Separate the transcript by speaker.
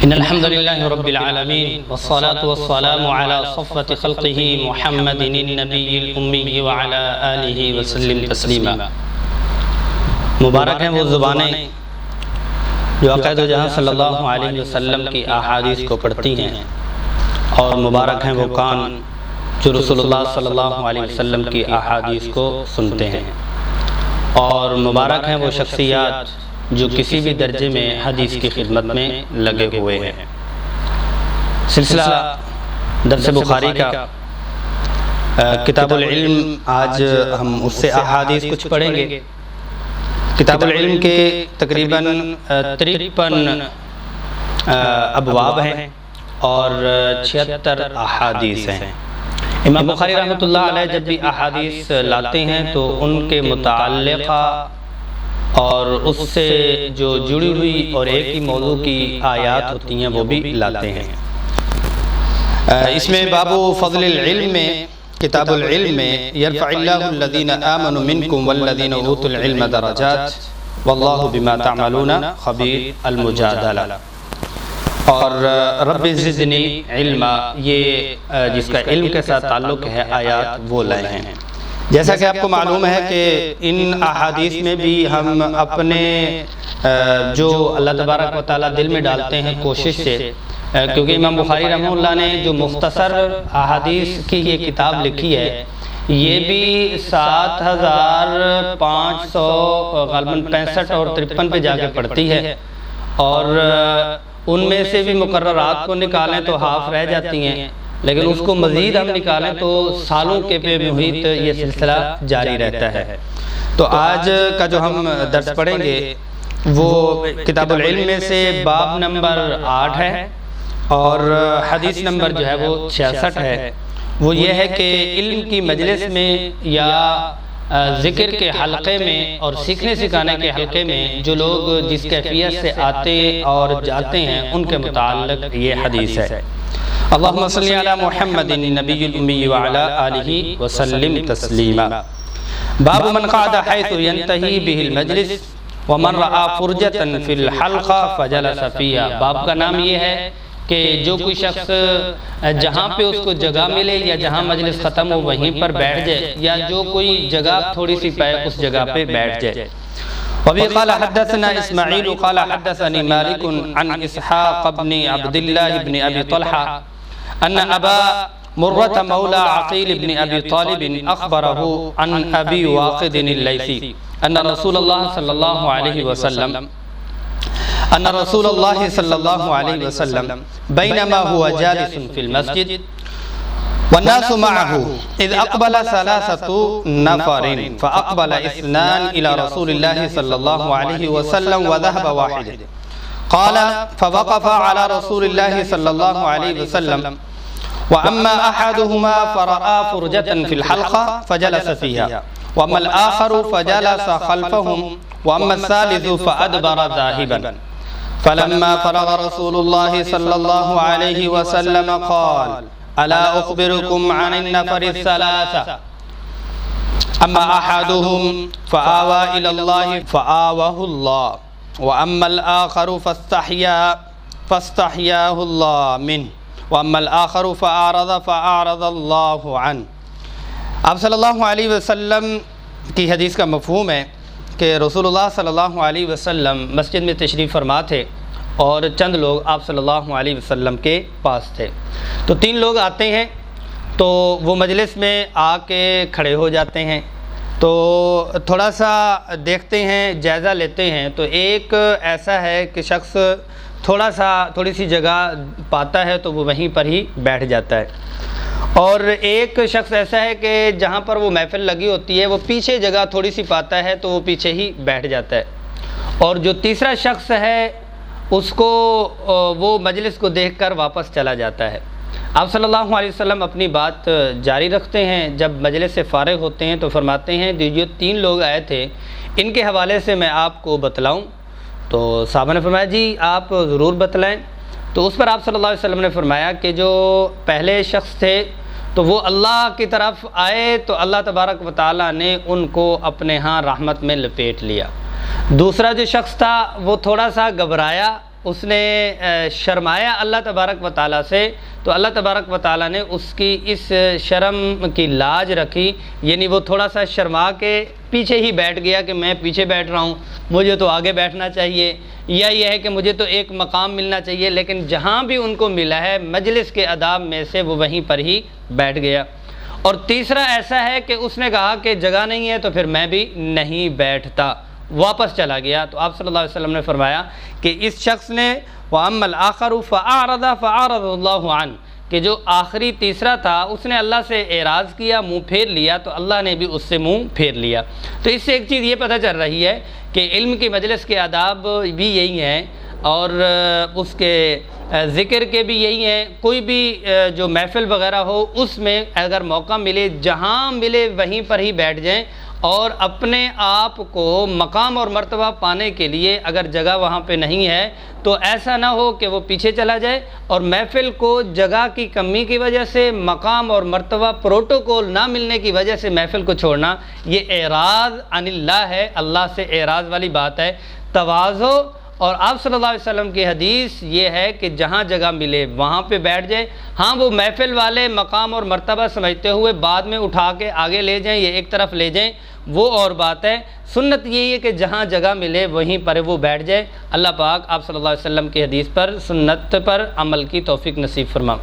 Speaker 1: ان الحمد للہ رب العالمین والصلاة والسلام علی صفوة خلقہ محمد النبی الأمی وعلی آلہ وسلم تسلیما۔ مبارک ہیں وہ زبانیں جو عقائد و جہاں صلی اللہ علیہ وسلم کی احادیث کو پڑھتی ہیں، اور مبارک ہیں وہ کان جو رسول اللہ صلی اللہ علیہ وسلم کی احادیث کو سنتے ہیں، اور مبارک ہیں وہ شخصیات جو کسی بھی درجے میں حدیث کی خدمت میں لگے ہوئے ہیں۔ سلسلہ درس بخاری کا کتاب العلم، آج ہم اس سے احادیث کچھ پڑھیں گے۔ کتاب العلم کے تقریباً 53 ابواب ہیں اور 76 احادیث ہیں۔ امام بخاری رحمۃ اللہ علیہ جب بھی احادیث لاتے ہیں تو ان کے متعلقہ اور اس سے جو جڑی ہوئی اور ایک ہی موضوع کی آیات ہوتی ہیں وہ بھی لاتے ہیں۔ اس میں باب فضل العلم میں، کتاب العلم میں، یرفع اللہ الذین آمنوا منکم والذین اوتوا العلم درجات واللہ بما تعملون خبیر، المجادلہ، اور رب زدنی علما، یہ جس کا علم کے ساتھ تعلق ہے آیات وہ لائے ہیں۔ جیسا کہ آپ کو معلوم ہے کہ ان احادیث میں بھی ہم اپنے جو اللہ تبارک و تعالیٰ دل میں ڈالتے ہیں کوشش سے، کیونکہ امام بخاری رحمہ اللہ نے جو مختصر احادیث کی یہ کتاب لکھی ہے، یہ بھی 7500 غالباً 65 اور 53 پہ جا کے پڑھتی ہے، اور ان میں سے بھی مقررات کو نکالیں تو ہاف رہ جاتی ہیں، لیکن اس کو مزید ہم نکالیں تو سالوں کے پہ محیط یہ سلسلہ جاری رہتا ہے۔ تو آج کا جو ہم درس پڑھیں گے وہ کتاب العلم میں سے باب نمبر 8 ہے، اور حدیث نمبر جو ہے وہ 66 ہے۔ وہ یہ ہے کہ علم کی مجلس میں یا ذکر کے حلقے میں اور سیکھنے سکھانے کے حلقے میں جو لوگ جس کیفیت سے آتے اور جاتے ہیں ان کے متعلق یہ حدیث ہے۔ اللہم صلی علی محمد النبی الامی وعلی آلہ وسلم تسلیما۔ باب من قعد حیث ینتہی بہ المجلس ومن رعا فرجتا فی الحلقہ فجلس فیہا۔ باب کا نام یہ ہے کہ جو کوئی شخص جہاں پہ اس کو جگہ ملے یا جہاں مجلس ختم ہو وہیں پر بیٹھ جائے، یا جو کوئی جگہ تھوڑی سی پائے اس جگہ پہ بیٹھ جائے۔ وبه قال حدثنا اسماعیل قال حدثني مالك عن اسحاق بن عبد الله بن ابي طلحة ان ابا مرة مولى عقيل بن ابي طالب اخبره عن ابي واقد الليثي ان رسول الله صلى الله عليه وسلم بينما هو جالس في المسجد والناس معه إذ أقبل 3 نفر فأقبل 2 إلى رسول الله صلى الله عليه وسلم وذهب واحد، قال فوقف على رسول الله صلى الله عليه وسلم، وأما أحدهما فرأى فرجة في الحلقة فجلس فيها، وأما الآخر فجلس خلفهم، وأما الثالث فأدبر ذاهبا، فلما فرغ رسول الله صلى الله عليه وسلم قال ألا أخبركم عن النفر الثلاثة، أما أحدهم فآوى إلى الله فآواه الله، وأما الآخر فاستحياه الله منه، وأما الآخر فأعرض الله عنه۔ آپ صلی اللہ علیہ وسلم کی حدیث کا مفہوم ہے کہ رسول اللہ صلی اللہ علیہ وسلم مسجد میں تشریف فرما تھے اور چند لوگ آپ صلی اللہ علیہ وسلم کے پاس تھے۔ تو 3 لوگ آتے ہیں تو وہ مجلس میں آ کے کھڑے ہو جاتے ہیں، تو تھوڑا سا دیکھتے ہیں، جائزہ لیتے ہیں، تو ایک ایسا ہے کہ شخص تھوڑی سی جگہ پاتا ہے تو وہ وہیں پر ہی بیٹھ جاتا ہے، اور ایک شخص ایسا ہے کہ جہاں پر وہ محفل لگی ہوتی ہے وہ پیچھے جگہ تھوڑی سی پاتا ہے تو وہ پیچھے ہی بیٹھ جاتا ہے، اور جو تیسرا شخص ہے اس کو وہ مجلس کو دیکھ کر واپس چلا جاتا ہے۔ آپ صلی اللہ علیہ وسلم اپنی بات جاری رکھتے ہیں، جب مجلس سے فارغ ہوتے ہیں تو فرماتے ہیں جو 3 لوگ آئے تھے ان کے حوالے سے میں آپ کو بتلاؤں؟ تو صحابہ نے فرمایا جی آپ ضرور بتلائیں۔ تو اس پر آپ صلی اللہ علیہ وسلم نے فرمایا کہ جو پہلے شخص تھے تو وہ اللہ کی طرف آئے تو اللہ تبارک و تعالیٰ نے ان کو اپنے ہاں رحمت میں لپیٹ لیا۔ دوسرا جو شخص تھا وہ تھوڑا سا گھبرایا اس نے شرمایا اللہ تبارک و تعالیٰ سے، تو اللہ تبارک و تعالیٰ نے اس کی اس شرم کی لاج رکھی، یعنی وہ تھوڑا سا شرما کے پیچھے ہی بیٹھ گیا کہ میں پیچھے بیٹھ رہا ہوں، مجھے تو آگے بیٹھنا چاہیے، یا یہ ہے کہ مجھے تو ایک مقام ملنا چاہیے، لیکن جہاں بھی ان کو ملا ہے مجلس کے آداب میں سے وہ وہیں پر ہی بیٹھ گیا۔ اور تیسرا ایسا ہے کہ اس نے کہا کہ جگہ نہیں ہے تو پھر میں بھی نہیں بیٹھتا، واپس چلا گیا۔ تو آپ صلی اللہ علیہ وسلم نے فرمایا کہ اس شخص نے وَأَمَّا الْآخَرُ فَأَعْرَضَ اللَّهُ عَنْهُ، کہ جو آخری تیسرا تھا اس نے اللہ سے اعراض کیا، منہ پھیر لیا، تو اللہ نے بھی اس سے منہ پھیر لیا۔ تو اس سے ایک چیز یہ پتہ چل رہی ہے کہ علم کی مجلس کے آداب بھی یہی ہیں، اور اس کے ذکر کے بھی یہی ہیں۔ کوئی بھی جو محفل وغیرہ ہو اس میں اگر موقع ملے، جہاں ملے وہیں پر ہی بیٹھ جائیں، اور اپنے آپ کو مقام اور مرتبہ پانے کے لیے اگر جگہ وہاں پہ نہیں ہے تو ایسا نہ ہو کہ وہ پیچھے چلا جائے، اور محفل کو جگہ کی کمی کی وجہ سے، مقام اور مرتبہ پروٹوکول نہ ملنے کی وجہ سے محفل کو چھوڑنا، یہ اعراض عن اللہ ہے، اللہ سے اعراض والی بات ہے۔ تواضع اور آپ صلی اللہ علیہ وسلم کی حدیث یہ ہے کہ جہاں جگہ ملے وہاں پہ بیٹھ جائے۔ ہاں وہ محفل والے مقام اور مرتبہ سمجھتے ہوئے بعد میں اٹھا کے آگے لے جائیں یا ایک طرف لے جائیں، وہ اور بات ہے۔ سنت یہی ہے کہ جہاں جگہ ملے وہیں پر وہ بیٹھ جائے۔ اللہ پاک آپ صلی اللہ علیہ وسلم کی حدیث پر، سنت پر عمل کی توفیق نصیب فرما۔